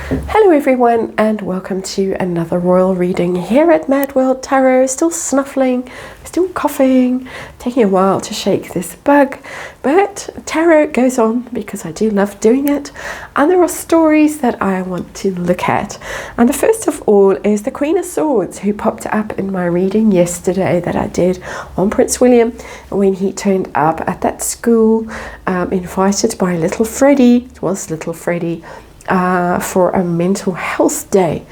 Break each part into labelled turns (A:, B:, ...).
A: Hello everyone and welcome to another royal reading here at MadWorldTarot. Still snuffling, still coughing, taking a while to shake this bug, but tarot goes on because I do love doing it, and there are stories that I want to look at. And the first of all is the Queen of Swords, who popped up in my reading yesterday that I did on Prince William when he turned up at that school, invited by little Freddie. It was little Freddie, for a mental health day,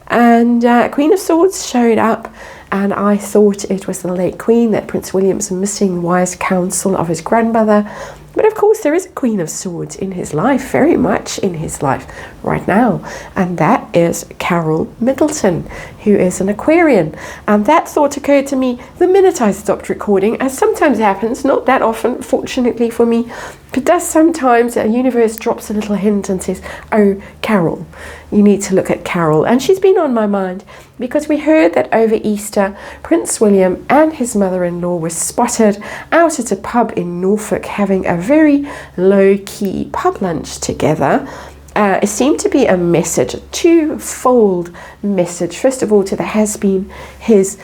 A: and Queen of Swords showed up, and I thought it was the late Queen, that Prince William's missing wise counsel of his grandmother. But of course there is a Queen of Swords in his life, very much in his life right now, and that is Carole Middleton, who is an Aquarian. And that thought occurred to me the minute I stopped recording, as sometimes happens, not that often fortunately for me, but does sometimes. The universe drops a little hint and says, oh Carole, you need to look at Carole. And she's been on my mind because we heard that over Easter Prince William and his mother-in-law were spotted out at a pub in Norfolk having a very low-key pub lunch together. It seemed to be a message, a twofold message. First of all, to the has-been, his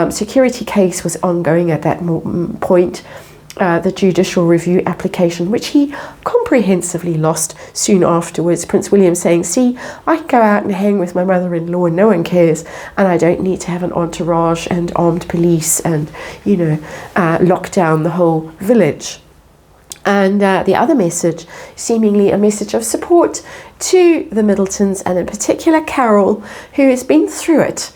A: security case was ongoing at that point. The judicial review application, which he comprehensively lost soon afterwards. Prince William saying, see, I can go out and hang with my mother-in-law and no one cares, and I don't need to have an entourage and armed police and, you know, lock down the whole village. And the other message, seemingly a message of support to the Middletons, and in particular Carole, who has been through it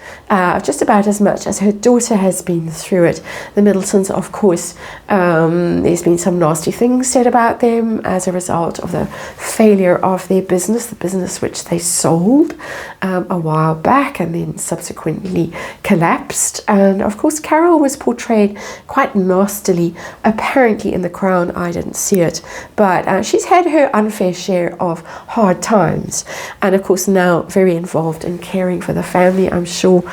A: just about as much as her daughter has been through it. The Middletons, of course, there's been some nasty things said about them as a result of the failure of their business, the business which they sold a while back and then subsequently collapsed. And of course Carole was portrayed quite nastily, apparently in The Crown. I didn't see it, but she's had her unfair share of hard times, and of course now very involved in caring for the family, I'm sure,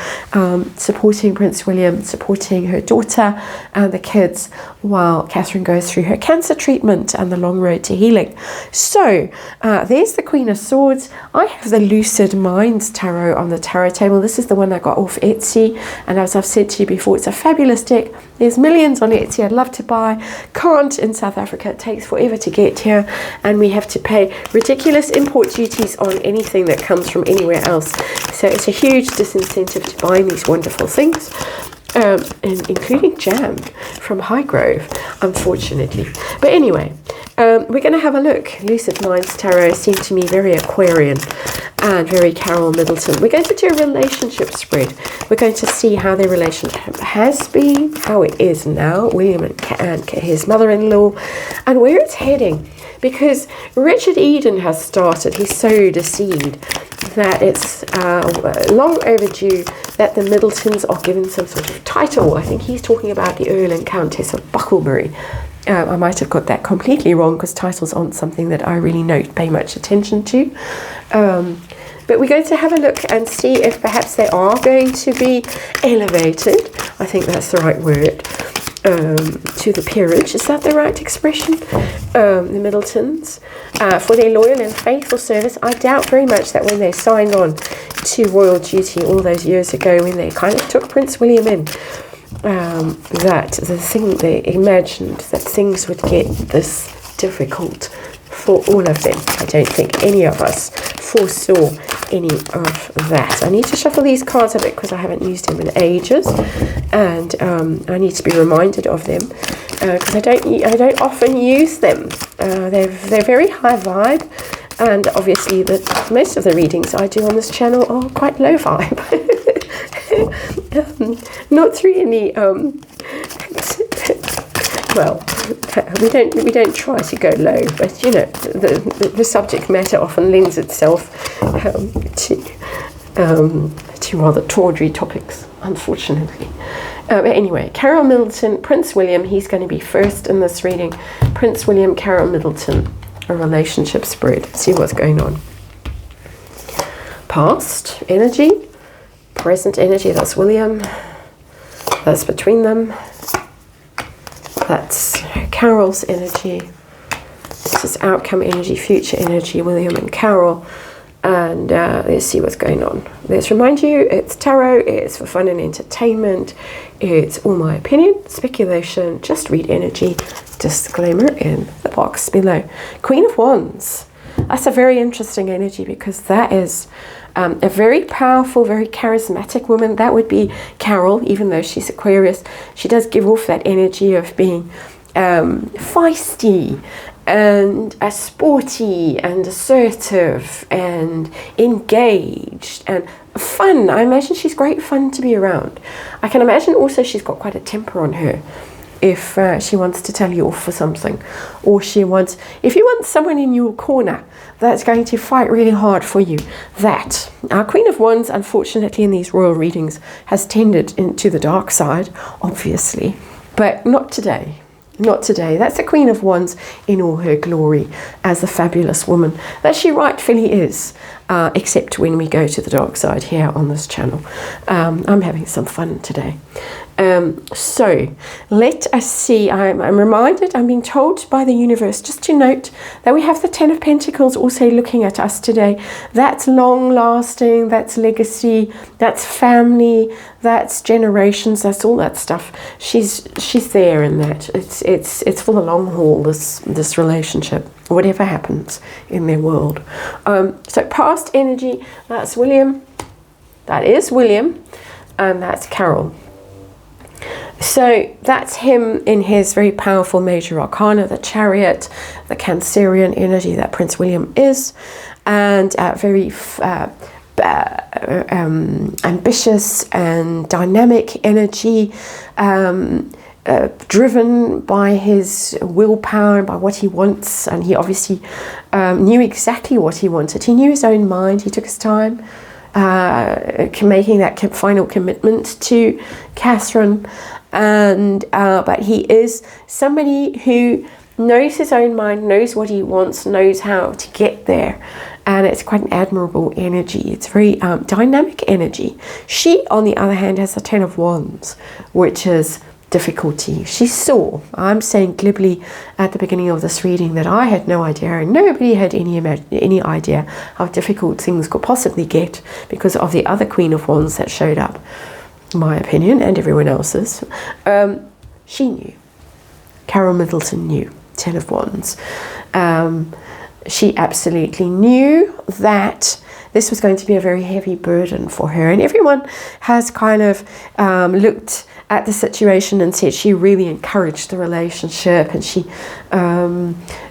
A: supporting Prince William, supporting her daughter and the kids while Catherine goes through her cancer treatment and the long road to healing. So there's the Queen of Swords. I have the Lucid Minds Tarot on the tarot table. This is the one I got off Etsy, and as I've said to you before, it's a fabulous deck. There's millions on Etsy I'd love to buy, can't in South Africa. It takes forever to get here, and we have to pay ridiculous import duties on anything that comes from anywhere else. So it's a huge disincentive to buying these wonderful things, including jam from Highgrove, unfortunately. But anyway, we're going to have a look. Lucid Minds Tarot seemed to me very Aquarian and very Carole Middleton. We're going to do a relationship spread. We're going to see how their relationship has been, how it is now, William and his mother-in-law, and where it's heading. Because Richard Eden has started. He's so deceived that it's long overdue that the Middletons are given some sort of title. I think he's talking about the Earl and Countess of Bucklebury. I might have got that completely wrong, because titles aren't something that I really pay much attention to. But we're going to have a look and see if perhaps they are going to be elevated. I think that's the right word. To the peerage, is that the right expression? The Middletons, for their loyal and faithful service. I doubt very much that when they signed on to royal duty all those years ago, when they kind of took Prince William in, that the thing they imagined that things would get this difficult for all of them. I don't think any of us foresaw any of that. I need to shuffle these cards a bit because I haven't used them in ages, and I need to be reminded of them because I don't often use them. They're very high vibe, and obviously most of the readings I do on this channel are quite low vibe. Not through any well, we don't try to go low, but you know, the subject matter often lends itself to rather tawdry topics, unfortunately. But anyway, Carole Middleton, Prince William, he's going to be first in this reading. Prince William, Carole Middleton, a relationship spread. See what's going on. Past energy, present energy, that's William, that's between them. That's Carole's energy. This is outcome energy, future energy, William and Carole. And let's see what's going on. Let's remind you, it's tarot, it's for fun and entertainment. It's all my opinion, speculation, just read energy. Disclaimer in the box below. Queen of Wands. That's a very interesting energy, because that is a very powerful, very charismatic woman. That would be Carole, even though she's Aquarius. She does give off that energy of being feisty and sporty and assertive and engaged and fun. I imagine she's great fun to be around. I can imagine also she's got quite a temper on her if she wants to tell you off for something, or if you want someone in your corner that's going to fight really hard for you. That our Queen of Wands, unfortunately, in these royal readings has tended into the dark side, obviously, but not today. Not today. That's the Queen of Wands in all her glory as the fabulous woman that she rightfully is, except when we go to the dark side here on this channel. I'm having some fun today. So let us see. I'm reminded, I'm being told by the universe just to note that we have the Ten of Pentacles also looking at us today. That's long lasting, that's legacy, that's family, that's generations, that's all that stuff. She's there in that. It's for the long haul, this relationship, whatever happens in their world. So past energy, that's William, that is William, and that's Carole. So that's him in his very powerful major arcana, the Chariot, the Cancerian energy that Prince William is, and very ambitious and dynamic energy, driven by his willpower and by what he wants. And he obviously knew exactly what he wanted. He knew his own mind. He took his time making that final commitment to Catherine, and but he is somebody who knows his own mind, knows what he wants, knows how to get there, and it's quite an admirable energy. It's very dynamic energy. She, on the other hand, has the Ten of Wands, which is difficulty. She saw, I'm saying glibly at the beginning of this reading, that I had no idea, and nobody had any idea how difficult things could possibly get because of the other Queen of Wands that showed up, my opinion, and everyone else's. She knew. Carole Middleton knew. Ten of Wands. She absolutely knew that this was going to be a very heavy burden for her, and everyone has kind of looked at the situation and said she really encouraged the relationship, and she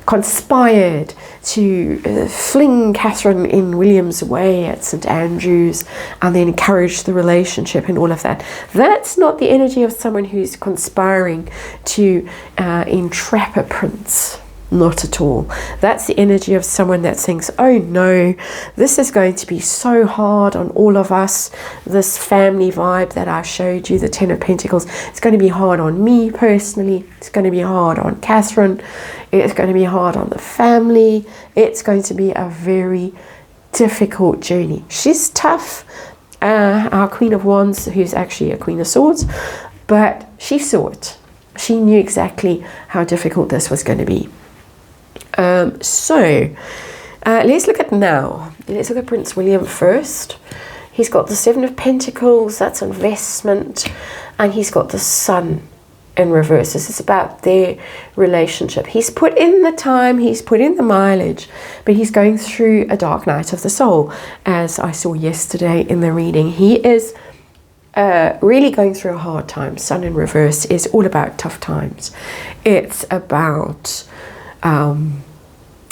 A: conspired to fling Catherine in William's way at St. Andrews, and then encourage the relationship and all of that. That's not the energy of someone who's conspiring to entrap a prince. Not at all. That's the energy of someone that thinks, oh no, this is going to be so hard on all of us. This family vibe that I showed you, the Ten of Pentacles, it's going to be hard on me personally. It's going to be hard on Catherine. It's going to be hard on the family. It's going to be a very difficult journey. She's tough. Our Queen of Wands, who's actually a Queen of Swords, but she saw it. She knew exactly how difficult this was going to be. So let's look at now. Let's look at Prince William first. He's got the Seven of Pentacles, that's investment, and he's got the Sun in reverse. This is about their relationship. He's put in the time, he's put in the mileage, but he's going through a dark night of the soul, as I saw yesterday in the reading. He is really going through a hard time. Sun in reverse is all about tough times. It's about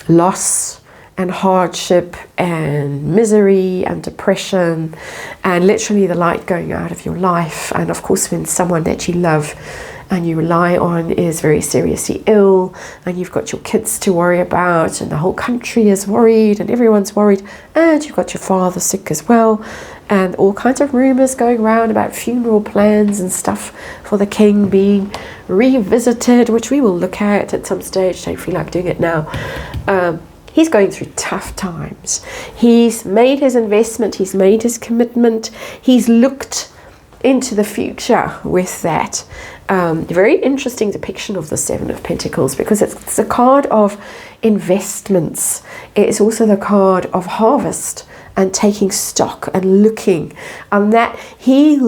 A: loss and hardship and misery and depression, and literally the light going out of your life. And of course, when someone that you love and you rely on is very seriously ill, and you've got your kids to worry about, and the whole country is worried, and everyone's worried, and you've got your father sick as well, and all kinds of rumors going around about funeral plans and stuff for the king being revisited, which we will look at some stage. Don't feel like doing it now. He's going through tough times. He's made his investment, he's made his commitment, he's looked into the future with that. Very interesting depiction of the Seven of Pentacles, because it's a card of investments. It's also the card of harvest and taking stock and looking. And that he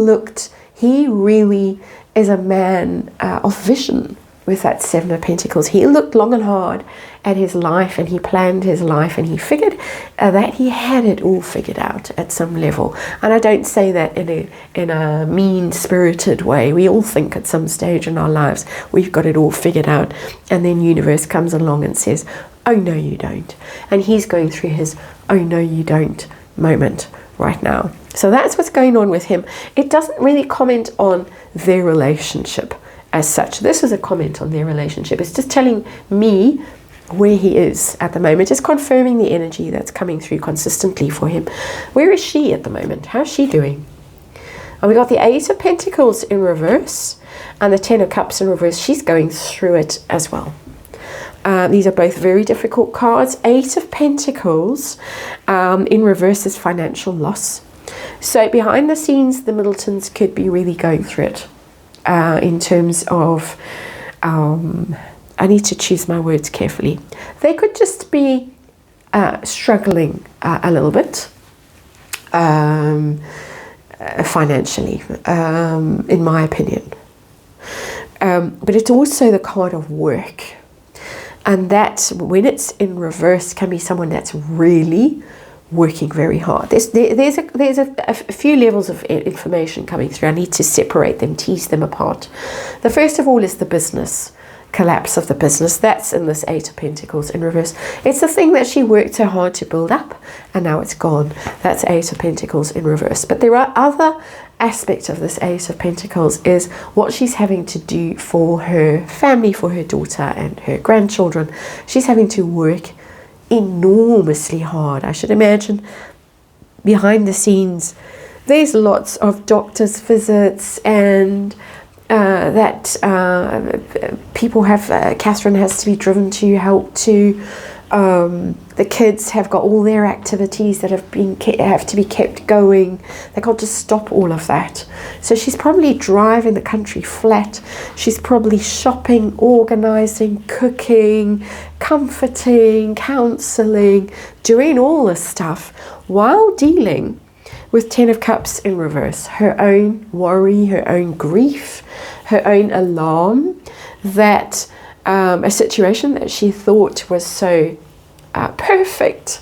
A: really is a man of vision with that Seven of Pentacles. He looked long and hard at his life, and he planned his life, and he figured that he had it all figured out at some level. And I don't say that in a mean-spirited way. We all think at some stage in our lives we've got it all figured out, and then universe comes along and says, oh no you don't. And he's going through his oh no you don't moment right now. So that's what's going on with him. It doesn't really comment on their relationship as such. This is a comment on their relationship. It's just telling me where he is at the moment. It's confirming the energy that's coming through consistently for him. Where is she at the moment? How's she doing? And we got the Eight of Pentacles in reverse and the Ten of Cups in reverse. She's going through it as well. These are both very difficult cards. Eight of Pentacles in reverse is financial loss. So behind the scenes, the Middletons could be really going through it in terms of, I need to choose my words carefully. They could just be struggling a little bit financially, in my opinion. But it's also the card of work. And that, when it's in reverse, can be someone that's really working very hard. There's a few levels of information coming through. I need to separate them, tease them apart. The first of all is the business, collapse of the business. That's in this Eight of Pentacles in reverse. It's the thing that she worked so hard to build up, and now it's gone. That's Eight of Pentacles in reverse. But there are other aspects of this Eight of Pentacles, is what she's having to do for her family, for her daughter and her grandchildren. She's having to work enormously hard. I should imagine behind the scenes there's lots of doctor's visits, and that people have, Catherine has to be driven to help to, the kids have got all their activities that have to be kept going. They can't just stop all of that. So she's probably driving the country flat. She's probably shopping, organizing, cooking, comforting, counseling, doing all this stuff while dealing with Ten of Cups in reverse. Her own worry, her own grief, her own alarm that a situation that she thought was so perfect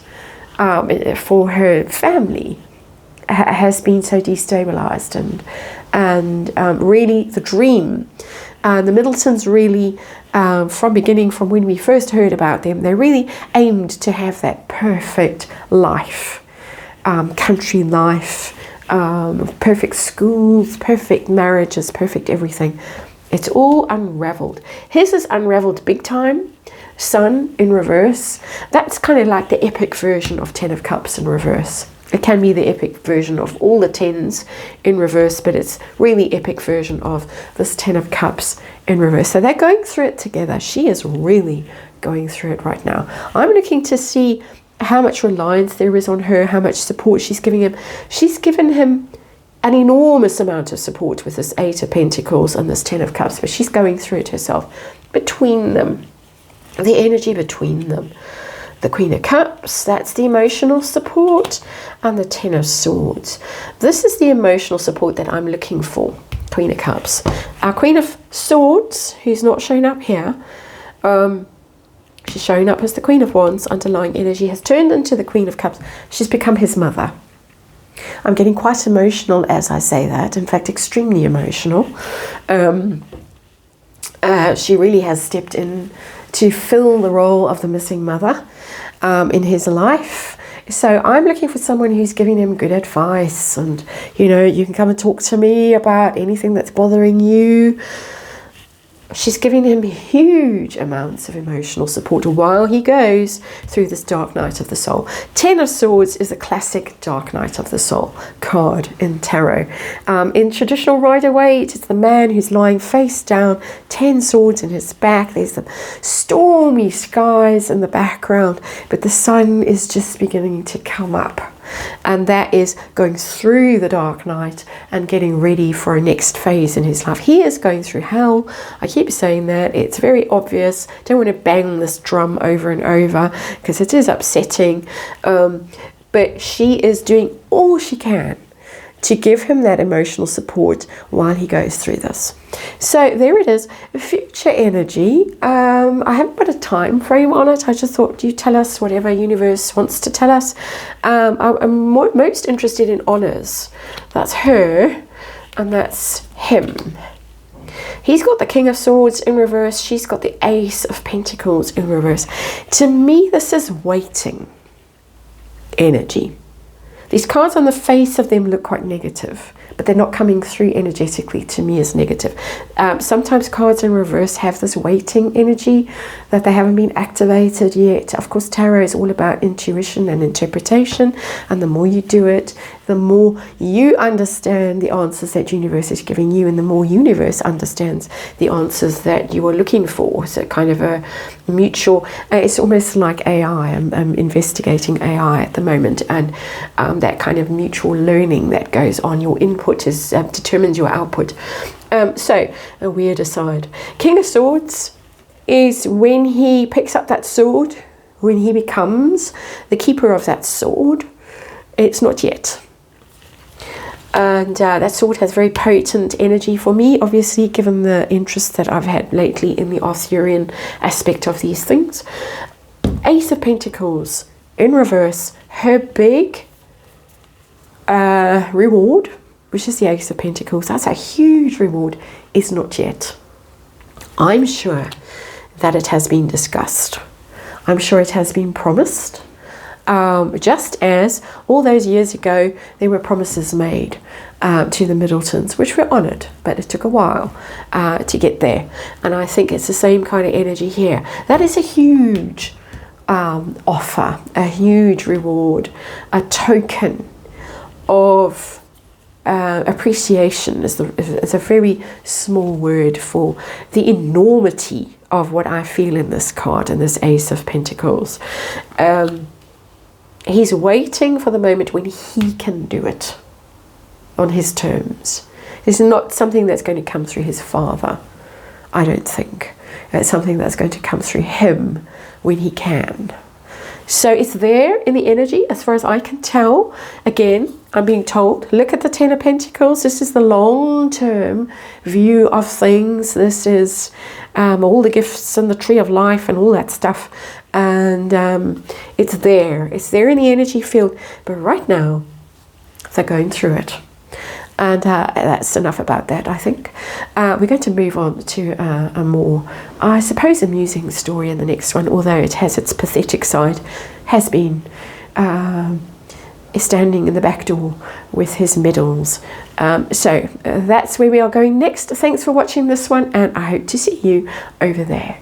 A: for her family has been so destabilized, and really the dream. The Middletons really, from when we first heard about them, they really aimed to have that perfect life, country life, perfect schools, perfect marriages, perfect everything. It's all unraveled. His is unraveled big time. Sun in reverse. That's kind of like the epic version of Ten of Cups in reverse. It can be the epic version of all the tens in reverse, but it's really epic version of this Ten of Cups in reverse. So they're going through it together. She is really going through it right now. I'm looking to see how much reliance there is on her, how much support she's giving him. She's given him an enormous amount of support with this Eight of Pentacles and this Ten of Cups, but she's going through it herself. Between them, the energy between them. The Queen of Cups, that's the emotional support, and the Ten of Swords. This is the emotional support that I'm looking for, Queen of Cups. Our Queen of Swords, who's not shown up here, she's showing up as the Queen of Wands. Underlying energy has turned into the Queen of Cups. She's become his mother. I'm getting quite emotional as I say that, in fact extremely emotional. She really has stepped in to fill the role of the missing mother in his life. So I'm looking for someone who's giving him good advice, and you can come and talk to me about anything that's bothering you. She's giving him huge amounts of emotional support while he goes through this dark night of the soul. Ten of Swords is a classic dark night of the soul card in tarot. In traditional Rider-Waite, it's the man who's lying face down, 10 swords in his back. There's the stormy skies in the background, but the sun is just beginning to come up. and that is going through the dark night and getting ready for a next phase in his life. He is going through hell. I keep saying that. It's very obvious. Don't want to bang this drum over and over because it is upsetting, but she is doing all she can to give him that emotional support while he goes through this. So there it is, future energy. I haven't put a time frame on it. I just thought you tell us whatever universe wants to tell us. I'm most interested in honors. That's her, and that's him. He's got the King of Swords in reverse. She's got the Ace of Pentacles in reverse. To me, this is waiting energy. These cards on the face of them look quite negative, but they're not coming through energetically to me as negative. Sometimes cards in reverse have this waiting energy that they haven't been activated yet. Of course, tarot is all about intuition and interpretation, and the more you do it, the more you understand the answers that universe is giving you, and the more universe understands the answers that you are looking for. So kind of a mutual, it's almost like AI. I'm investigating AI at the moment, and that kind of mutual learning that goes on. Your input is determines your output. So a weird aside. King of Swords is when he picks up that sword, when he becomes the keeper of that sword. It's not yet. And that sword has very potent energy for me, obviously, given the interest that I've had lately in the Arthurian aspect of these things. Ace of Pentacles in reverse. Her big reward, which is the Ace of Pentacles, that's a huge reward, is not yet. I'm sure that it has been discussed. I'm sure it has been promised. Just as all those years ago there were promises made to the Middletons, which were honoured, but it took a while to get there. And I think it's the same kind of energy here. That is a huge offer, a huge reward, a token of appreciation is a very small word for the enormity of what I feel in this card, in this Ace of Pentacles. He's waiting for the moment when he can do it on his terms. It's not something that's going to come through his father, I don't think. It's something that's going to come through him when he can. So it's there in the energy as far as I can tell. Again, I'm being told, look at the Ten of Pentacles. This is the long-term view of things. This is all the gifts and the tree of life and all that stuff. And it's there. It's there in the energy field. But right now, they're going through it. And that's enough about that, I think. We're going to move on to a more, I suppose, amusing story in the next one, although it has its pathetic side, has been standing in the back door with his medals. So that's where we are going next. Thanks for watching this one, and I hope to see you over there.